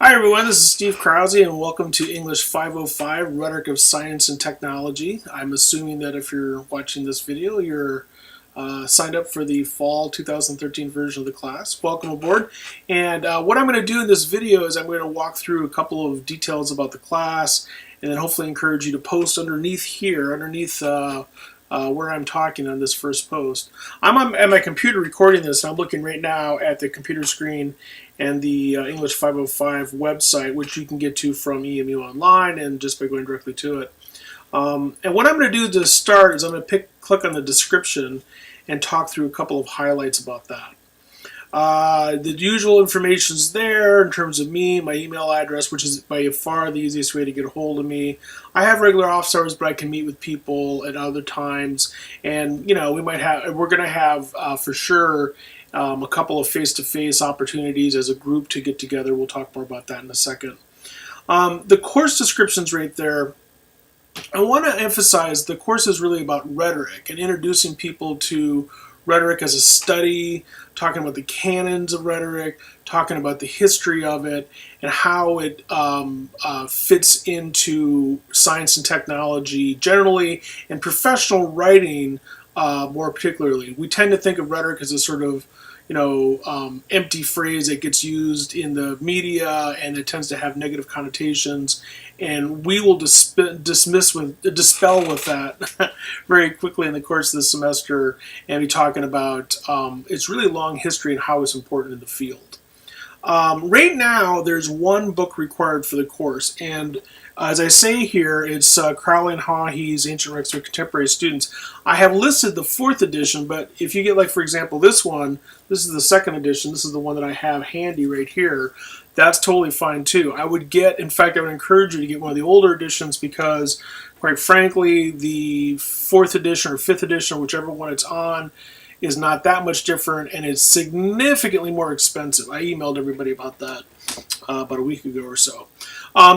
Hi everyone, this is Steve Krause and welcome to English 505, Rhetoric of Science and Technology. I'm assuming that if you're watching this video, you're signed up for the fall 2013 version of the class. Welcome aboard. And what I'm going to do in this video is I'm going to walk through a couple of details about the class and then hopefully encourage you to post underneath here, where I'm talking on this first post. I'm at my computer recording this, and I'm looking right now at the computer screen and the English 505 website, which you can get to from EMU Online and just by going directly to it. And what I'm going to do to start is I'm going to click on the description and talk through a couple of highlights about that. The usual information is there in terms of me, my email address, which is by far the easiest way to get a hold of me. I have regular office hours, but I can meet with people at other times. And, we're going to have for sure a couple of face-to-face opportunities as a group to get together. We'll talk more about that in a second. The course description's right there. I want to emphasize the course is really about rhetoric and introducing people to rhetoric as a study, talking about the canons of rhetoric, talking about the history of it, and how it fits into science and technology generally, and professional writing more particularly. We tend to think of rhetoric as a sort of empty phrase that gets used in the media and it tends to have negative connotations, and we will dispel with that very quickly in the course of this semester and be talking about its really long history and how it's important in the field. Right now, there's one book required for the course, and as I say here, it's Crowley and Haughey's Ancient Records for Contemporary Students. I have listed the 4th edition, but if you get, like, for example, this one, this is the 2nd edition, this is the one that I have handy right here, that's totally fine too. I would encourage you to get one of the older editions because, quite frankly, the 4th edition or 5th edition, whichever one it's on, is not that much different, and it's significantly more expensive. I emailed everybody about that about a week ago or so.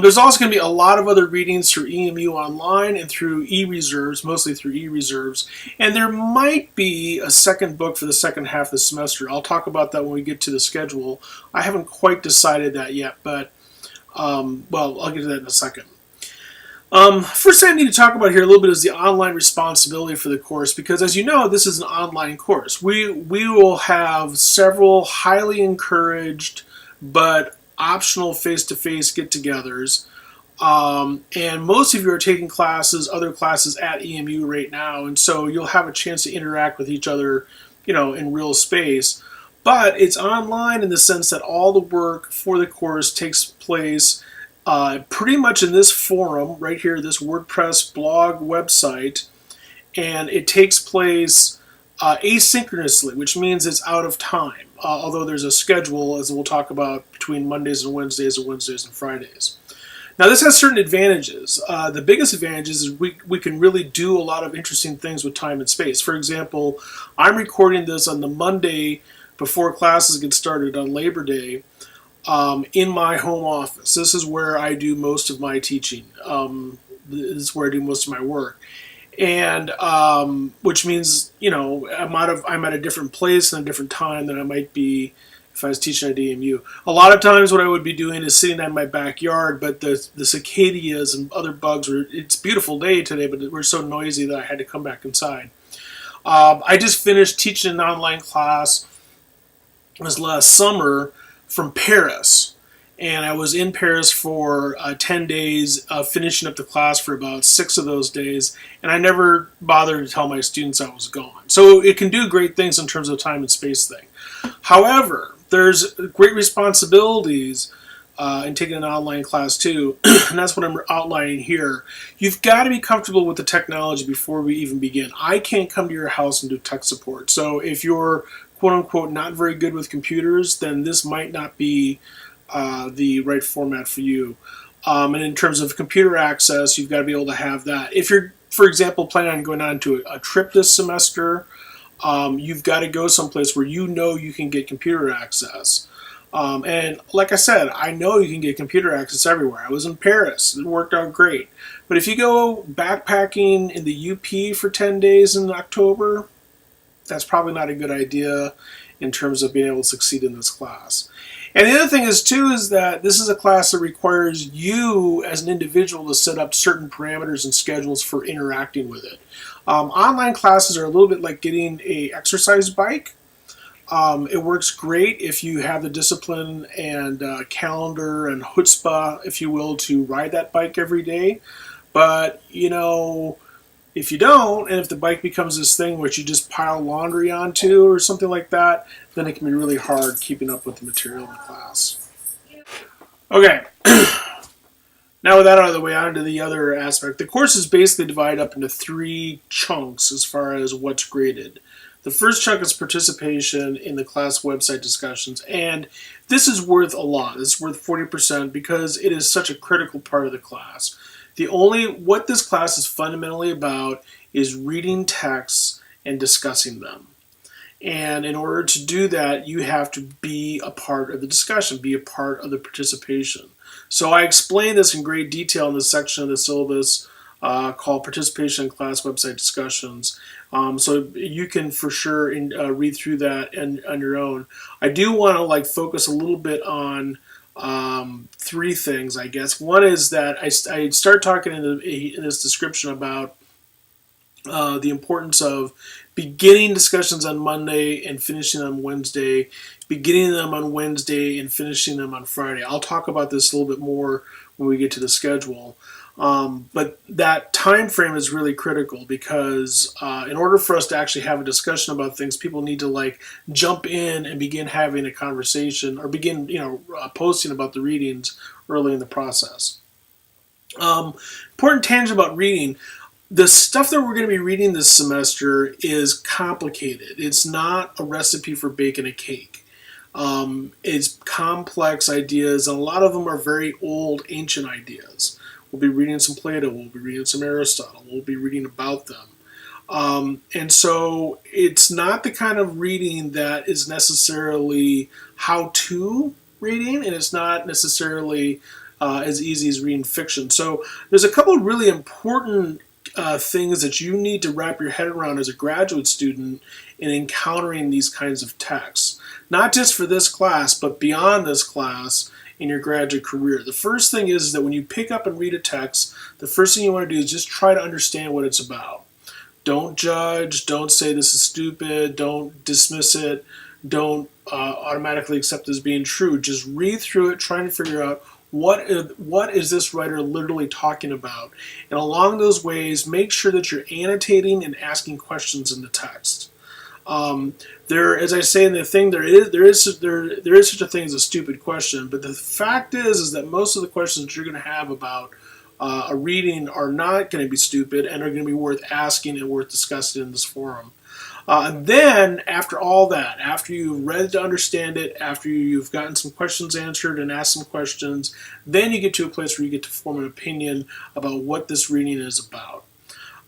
There's also going to be a lot of other readings through EMU Online and through eReserves, mostly through eReserves, and there might be a second book for the second half of the semester. I'll talk about that when we get to the schedule. I haven't quite decided that yet, but I'll get to that in a second. First thing I need to talk about here a little bit is the online responsibility for the course, because as you know, this is an online course. We will have several highly encouraged but optional face-to-face get-togethers, and most of you are taking other classes at EMU right now, and so you'll have a chance to interact with each other, in real space. But it's online in the sense that all the work for the course takes place pretty much in this forum right here, this WordPress blog website, and it takes place asynchronously, which means it's out of time, although there's a schedule, as we'll talk about, between Mondays and Wednesdays and Fridays. Now, this has certain advantages. The biggest advantage is we can really do a lot of interesting things with time and space. For example, I'm recording this on the Monday before classes get started on Labor Day, in my home office. This is where I do most of my teaching. This is where I do most of my work, and which means I'm at a different place and a different time than I might be if I was teaching at DMU. A lot of times, what I would be doing is sitting in my backyard, but the cicadas and other bugs it's a beautiful day today, but it were so noisy that I had to come back inside. I just finished teaching an online class. It was last summer from Paris, and I was in Paris for 10 days, finishing up the class for about 6 of those days, and I never bothered to tell my students I was gone. So it can do great things in terms of time and space thing. However, there's great responsibilities in taking an online class too, and that's what I'm outlining here. You've got to be comfortable with the technology before we even begin. I can't come to your house and do tech support, so if you're quote-unquote not very good with computers, then this might not be the right format for you. And in terms of computer access, you've got to be able to have that. If you're, for example, planning on going on to a trip this semester, you've got to go someplace where you can get computer access. And like I said, I know you can get computer access everywhere. I was in Paris. It worked out great. But if you go backpacking in the UP for 10 days in October, that's probably not a good idea in terms of being able to succeed in this class. And the other thing is too is that this is a class that requires you as an individual to set up certain parameters and schedules for interacting with it. Online classes are a little bit like getting a exercise bike. It works great if you have the discipline and calendar and chutzpah, if you will, to ride that bike every day. But, you know, if you don't, and if the bike becomes this thing which you just pile laundry onto or something like that, then it can be really hard keeping up with the material in the class. Okay, now with that out of the way, on to the other aspect. The course is basically divided up into 3 chunks as far as what's graded. The first chunk is participation in the class website discussions, and this is worth a lot. It's worth 40% because it is such a critical part of the class. What this class is fundamentally about is reading texts and discussing them. And in order to do that, you have to be a part of the discussion, be a part of the participation. So I explain this in great detail in the section of the syllabus called Participation in Class Website Discussions. So you can for sure read through that on your own. I do want to focus a little bit on 3 things, I guess. One is that I start talking in this description about the importance of beginning discussions on Monday and finishing them Wednesday, beginning them on Wednesday and finishing them on Friday. I'll talk about this a little bit more when we get to the schedule. But that time frame is really critical because in order for us to actually have a discussion about things, people need to jump in and begin having a conversation or begin posting about the readings early in the process. Important tangent about reading. The stuff that we're going to be reading this semester is complicated. It's not a recipe for baking a cake. It's complex ideas, and a lot of them are very old, ancient ideas. We'll be reading some Plato, we'll be reading some Aristotle, we'll be reading about them. And so it's not the kind of reading that is necessarily how-to reading, and it's not necessarily as easy as reading fiction. So there's a couple of really important things that you need to wrap your head around as a graduate student in encountering these kinds of texts. Not just for this class, but beyond this class in your graduate career. The first thing is that when you pick up and read a text, the first thing you want to do is just try to understand what it's about. Don't judge, don't say this is stupid, don't dismiss it, don't automatically accept it as being true. Just read through it, trying to figure out what is this writer literally talking about? And along those ways, make sure that you're annotating and asking questions in the text. As I say in the thing, there is such a thing as a stupid question, but the fact is that most of the questions that you're going to have about a reading are not going to be stupid and are going to be worth asking and worth discussing in this forum. And then, after all that, after you've read to understand it, after you've gotten some questions answered and asked some questions, then you get to a place where you get to form an opinion about what this reading is about.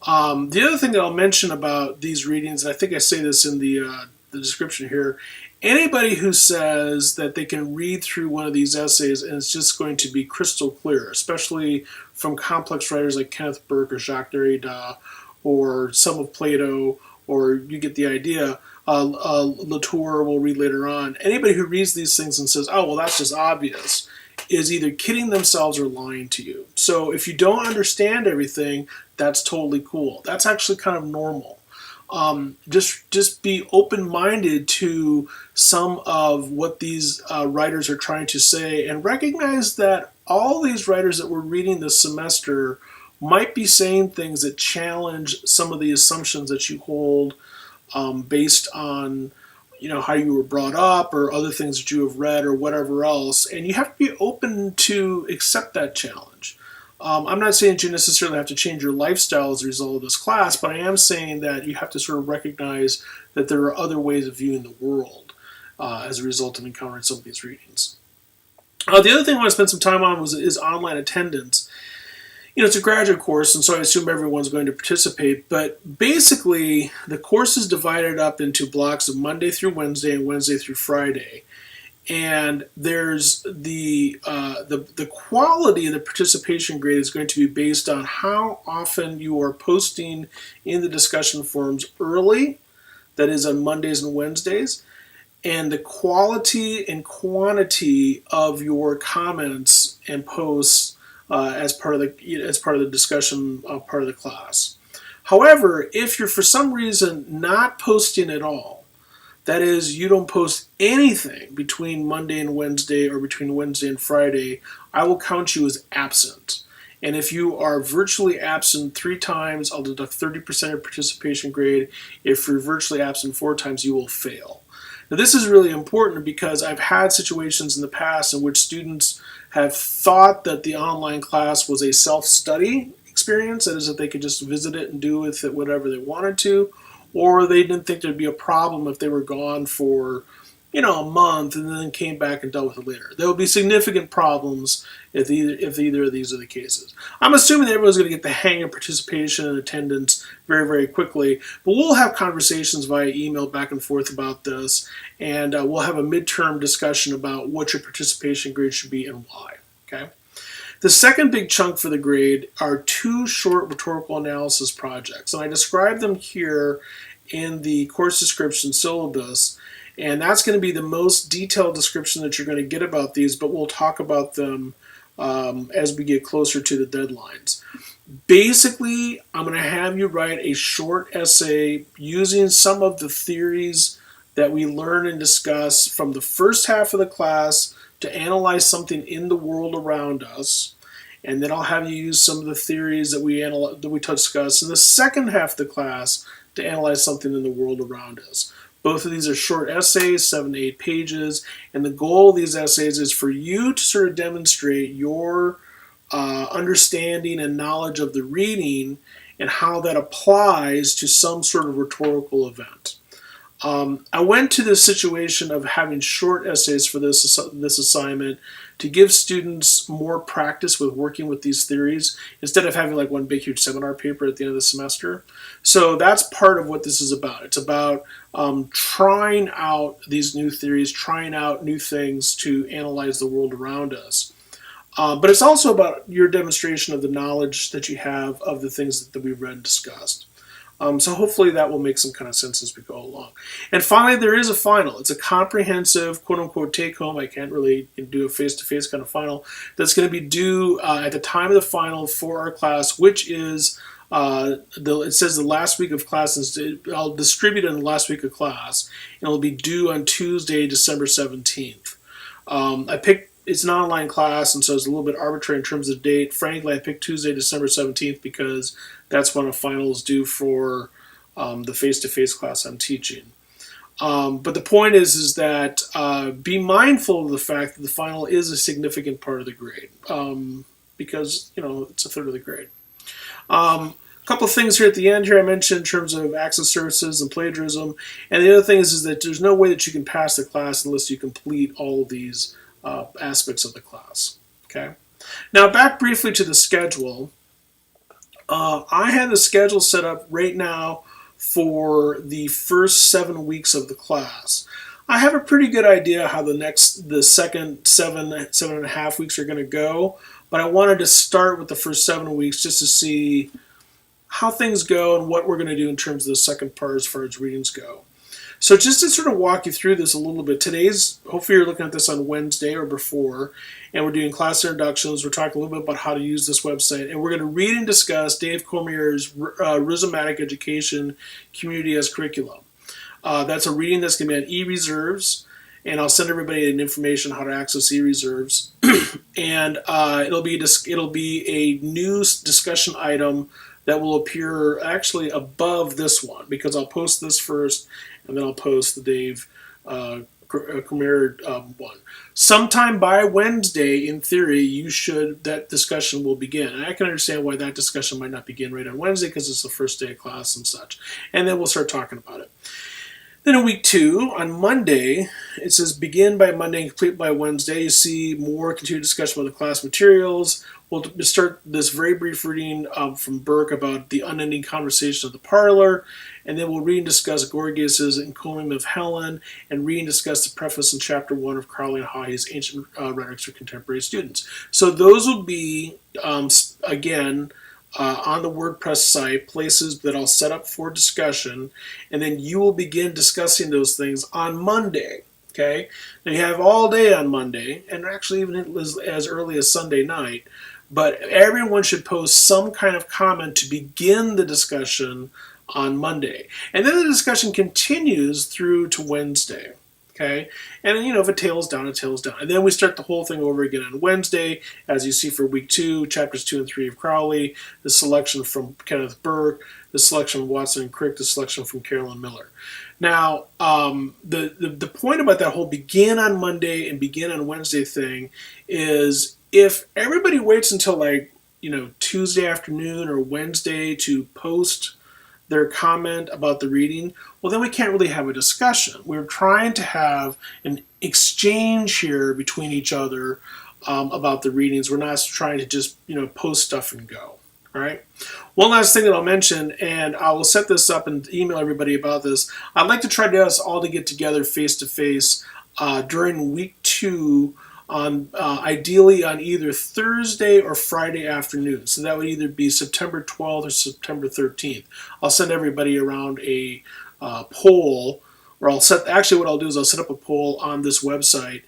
The other thing that I'll mention about these readings, and I think I say this in the description here, anybody who says that they can read through one of these essays and it's just going to be crystal clear, especially from complex writers like Kenneth Burke or Jacques Derrida or some of Plato, or you get the idea, Latour will read later on. Anybody who reads these things and says, oh, well, that's just obvious, is either kidding themselves or lying to you. So if you don't understand everything, that's totally cool. That's actually kind of normal. Just be open-minded to some of what these writers are trying to say, and recognize that all these writers that we're reading this semester might be saying things that challenge some of the assumptions that you hold based on how you were brought up or other things that you have read or whatever else, and you have to be open to accept that challenge. I'm not saying that you necessarily have to change your lifestyle as a result of this class, but I am saying that you have to sort of recognize that there are other ways of viewing the world as a result of encountering some of these readings. The other thing I want to spend some time on is online attendance. It's a graduate course, and so I assume everyone's going to participate, but basically the course is divided up into blocks of Monday through Wednesday and Wednesday through Friday. And there's the quality of the participation grade is going to be based on how often you are posting in the discussion forums early, that is on Mondays and Wednesdays, and the quality and quantity of your comments and posts as part of the discussion part of the class. However, if you're for some reason not posting at all, that is, you don't post anything between Monday and Wednesday or between Wednesday and Friday, I will count you as absent. And if you are virtually absent 3 times, I'll deduct 30% of your participation grade. If you're virtually absent 4 times, you will fail. Now, this is really important because I've had situations in the past in which students have thought that the online class was a self-study experience, that is, that they could just visit it and do with it whatever they wanted to, or they didn't think there'd be a problem if they were gone for a month and then came back and dealt with it later. There will be significant problems if either of these are the cases. I'm assuming that everyone's going to get the hang of participation and attendance very, very quickly, but we'll have conversations via email back and forth about this, and we'll have a midterm discussion about what your participation grade should be and why. Okay. The second big chunk for the grade are 2 short rhetorical analysis projects, and I describe them here in the course description syllabus, and that's going to be the most detailed description that you're going to get about these, but we'll talk about them as we get closer to the deadlines. Basically, I'm going to have you write a short essay using some of the theories that we learn and discuss from the first half of the class to analyze something in the world around us, and then I'll have you use some of the theories that we discuss in the second half of the class to analyze something in the world around us. Both of these are short essays, 7 to 8 pages, and the goal of these essays is for you to sort of demonstrate your understanding and knowledge of the reading and how that applies to some sort of rhetorical event. I went to the situation of having short essays for this assignment to give students more practice with working with these theories instead of having like one big huge seminar paper at the end of the semester. So that's part of what this is about. It's about trying out these new theories, trying out new things to analyze the world around us. But it's also about your demonstration of the knowledge that you have of the things that we've read and discussed. So hopefully that will make some kind of sense as we go along. And finally, there is a final. It's a comprehensive, quote-unquote, take-home. I can't really do a face-to-face kind of final. That's going to be due at the time of the final for our class, which is, it says the last week of class. I'll distribute it in the last week of class, and it'll be due on Tuesday, December 17th. It's an online class, and so it's a little bit arbitrary in terms of date. Frankly, I picked Tuesday, December 17th because that's when a final is due for the face-to-face class I'm teaching. But the point is that be mindful of the fact that the final is a significant part of the grade because, it's a third of the grade. A couple of things here at the end here I mentioned in terms of access services and plagiarism. And the other thing is that there's no way that you can pass the class unless you complete all of these aspects of the class. Okay. Now back briefly to the schedule. I have the schedule set up right now for the first 7 weeks of the class. I have a pretty good idea how the second 7.5 weeks are going to go, but I wanted to start with the first 7 weeks just to see how things go and what we're going to do in terms of the second part as far as readings go. So just to sort of walk you through this a little bit, hopefully you're looking at this on Wednesday or before, and we're doing class introductions. We're talking a little bit about how to use this website, and we're going to read and discuss Dave Cormier's Rhizomatic Education Community as Curriculum. That's a reading that's going to be on e-reserves, and I'll send everybody an information on how to access e-reserves. And it'll be a new discussion item that will appear actually above this one, because I'll post this first, and then I'll post the Dave Cormier one. Sometime by Wednesday, in theory, that discussion will begin. And I can understand why that discussion might not begin right on Wednesday, because it's the first day of class and such. And then we'll start talking about it. Then in week 2, on Monday, it says begin by Monday and complete by Wednesday. You see more continued discussion about the class materials. We'll start this very brief reading from Burke about the unending conversation of the parlor, and then we'll read and discuss Gorgias's Encomium of Helen, and read and discuss the preface in chapter 1 of Carly Haughey's Ancient Rhetorics for Contemporary Students. So those will be, again, on the WordPress site, places that I'll set up for discussion, and then you will begin discussing those things on Monday. Okay, now you have all day on Monday, and actually even as early as Sunday night, but everyone should post some kind of comment to begin the discussion on Monday. And then the discussion continues through to Wednesday. Okay, and if it tails down, it tails down. And then we start the whole thing over again on Wednesday, as you see for week 2, chapters 2 and 3 of Crowley, the selection from Kenneth Burke, the selection from Watson and Crick, the selection from Carolyn Miller. Now, the point about that whole begin on Monday and begin on Wednesday thing is if everybody waits until Tuesday afternoon or Wednesday to post their comment about the reading, well, then we can't really have a discussion. We're trying to have an exchange here between each other about the readings. We're not trying to just post stuff and go. All right. One last thing that I'll mention, and I will set this up and email everybody about this. I'd like to try to get us all to get together face to face during week 2, on ideally on either Thursday or Friday afternoon. So that would either be September 12th or September 13th. I'll send everybody around a poll, or actually what I'll do is I'll set up a poll on this website.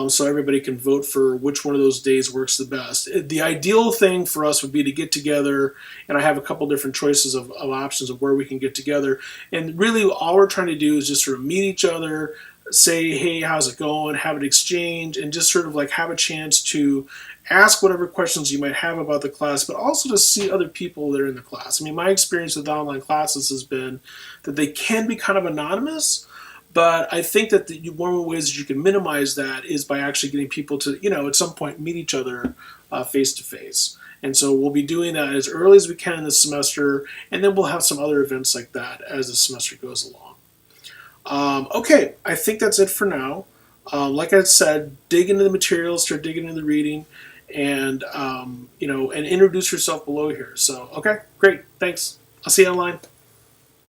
So everybody can vote for which one of those days works the best. The ideal thing for us would be to get together, and I have a couple different choices of options of where we can get together. And really all we're trying to do is just sort of meet each other, say, hey, how's it going, have an exchange, and just sort of like have a chance to ask whatever questions you might have about the class, but also to see other people that are in the class. I mean, my experience with online classes has been that they can be kind of anonymous, but I think that one of the ways that you can minimize that is by actually getting people to, at some point meet each other face to face. And so we'll be doing that as early as we can in the semester, and then we'll have some other events like that as the semester goes along. Okay, I think that's it for now. Like I said, dig into the materials, start digging into the reading, and and introduce yourself below here. So, okay, great, thanks. I'll see you online.